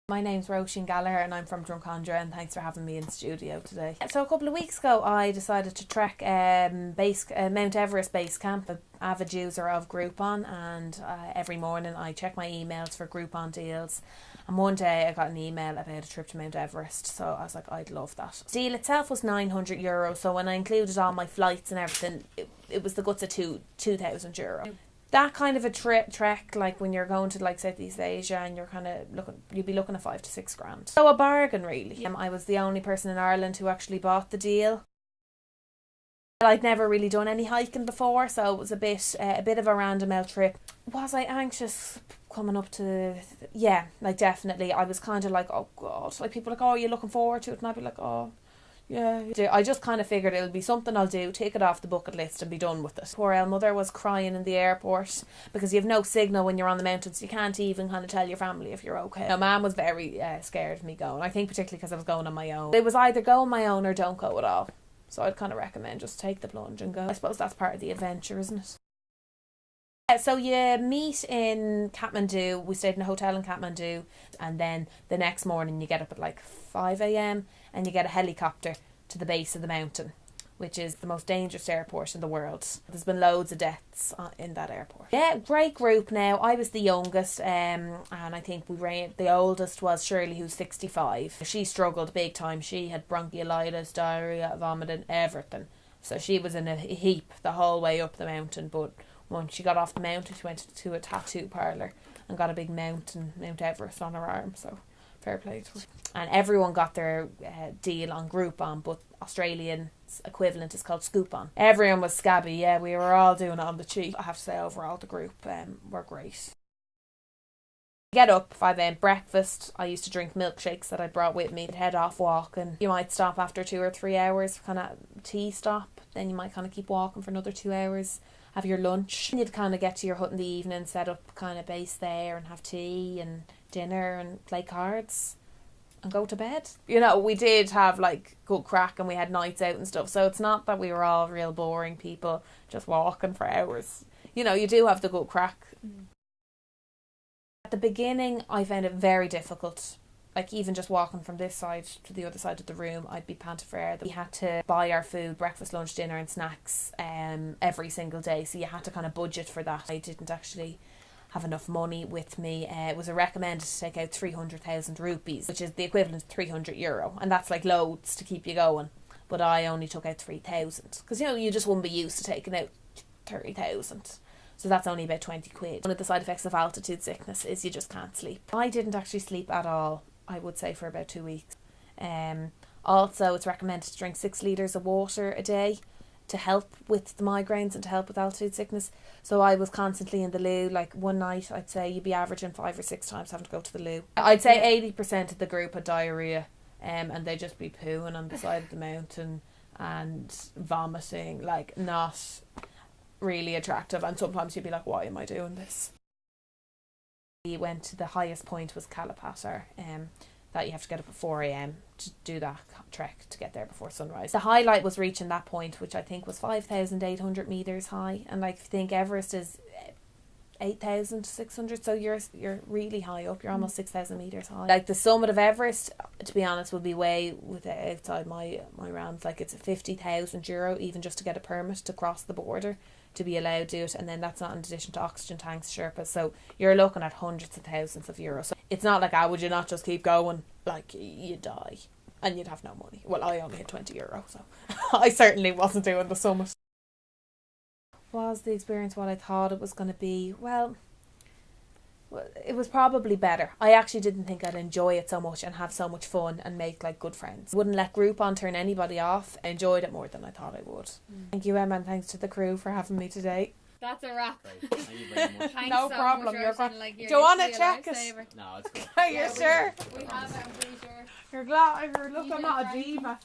My name's Roisin Gallagher and I'm from Drumcondra, and thanks for having me in the studio today. So a couple of weeks ago I decided to trek Mount Everest base camp. I'm an avid user of Groupon, and every morning I check my emails for Groupon deals. And one day I got an email about a trip to Mount Everest, so I was like, I'd love that. The deal itself was €900, so when I included all my flights and everything, it was the guts of €2,000. That kind of a trek, like when you're going to like Southeast Asia and you're kind of you'd be looking at $5,000 to $6,000. So a bargain really. I was the only person in Ireland who actually bought the deal. I'd never really done any hiking before, so it was a bit of a random old trip. Was I anxious coming up to? Yeah, like definitely. I was kind of like, oh God, like people were like, oh, are you looking forward to it? And I'd be like, oh. Yeah, I just kind of figured it'll be something I'll do, take it off the bucket list and be done with it. Poor old mother was crying in the airport because you have no signal when you're on the mountains. You can't even kind of tell your family if you're okay. No, Mum was very scared of me going. I think particularly because I was going on my own. It was either go on my own or don't go at all. So I'd kind of recommend just take the plunge and go. I suppose that's part of the adventure, isn't it? So you meet in Kathmandu. We stayed in a hotel in Kathmandu, and then the next morning you get up at like 5 a.m. and you get a helicopter to the base of the mountain, which is the most dangerous airport in the world. There's been loads of deaths in that airport. Yeah, great group now. I was the youngest, and I think the oldest was Shirley, who's 65. She struggled big time. She had bronchiolitis, diarrhea, vomiting, everything. So she was in a heap the whole way up the mountain, but once she got off the mountain, she went to a tattoo parlour and got a big Mount Everest on her arm. So fair play to her. And everyone got their deal on Groupon, but Australian equivalent is called Scoopon. Everyone was scabby. Yeah, we were all doing it on the cheap. I have to say, overall the group were great. Get up 5 a.m. breakfast. I used to drink milkshakes that I brought with me. Head off walking. You might stop after 2 or 3 hours, kind of tea stop. Then you might kind of keep walking for another 2 hours. Have your lunch. You'd kind of get to your hut in the evening, set up kind of base there and have tea and dinner and play cards and go to bed. You know, we did have like good crack and we had nights out and stuff, so it's not that we were all real boring people just walking for hours. You know, you do have the good crack. At the beginning I found it very difficult. Like even just walking from this side to the other side of the room, I'd be panting for air. We had to buy our food, breakfast, lunch, dinner and snacks every single day. So you had to kind of budget for that. I didn't actually have enough money with me. It was recommended to take out 300,000 rupees, which is the equivalent of €300. And that's like loads to keep you going. But I only took out 3,000. Because, you know, you just wouldn't be used to taking out 30,000. So that's only about 20 quid. One of the side effects of altitude sickness is you just can't sleep. I didn't actually sleep at all, I would say, for about 2 weeks. Also, it's recommended to drink 6 litres of water a day to help with the migraines and to help with altitude sickness. So I was constantly in the loo. Like one night, I'd say you'd be averaging 5 or 6 times having to go to the loo. I'd say 80% of the group had diarrhea, and they'd just be pooing on the side of the mountain and vomiting, like not really attractive. And sometimes you'd be like, why am I doing this? We went to the highest point was Kalapatar, that you have to get up at 4 a.m. to do that trek to get there before sunrise. The highlight was reaching that point, which I think was 5,800 metres high, and like I think Everest is 8,600, so you're really high up. You're almost 6,000 metres high. Like the summit of Everest, to be honest, would be way outside my realms. Like it's €50,000 even just to get a permit to cross the border to be allowed to do it, and then that's not in addition to oxygen tanks, Sherpas, so you're looking at hundreds of thousands of euros. So it's not like, would you not just keep going? Like, you'd die and you'd have no money. Well, I only had €20, so I certainly wasn't doing the summit. Was the experience what I thought it was going to be? Well, it was probably better. I actually didn't think I'd enjoy it so much and have so much fun and make like good friends. Wouldn't let Groupon turn anybody off. I enjoyed it more than I thought I would. Thank you, Emma, and thanks to the crew for having me today. That's a wrap. Thank you very much. Thanks No so problem. much, You're Roisin, like, do you want to literally a check it? lifesaver. No, it's good. Are you sure? We have it, I'm pretty sure. You're glad. Look, You I'm did not a right. diva.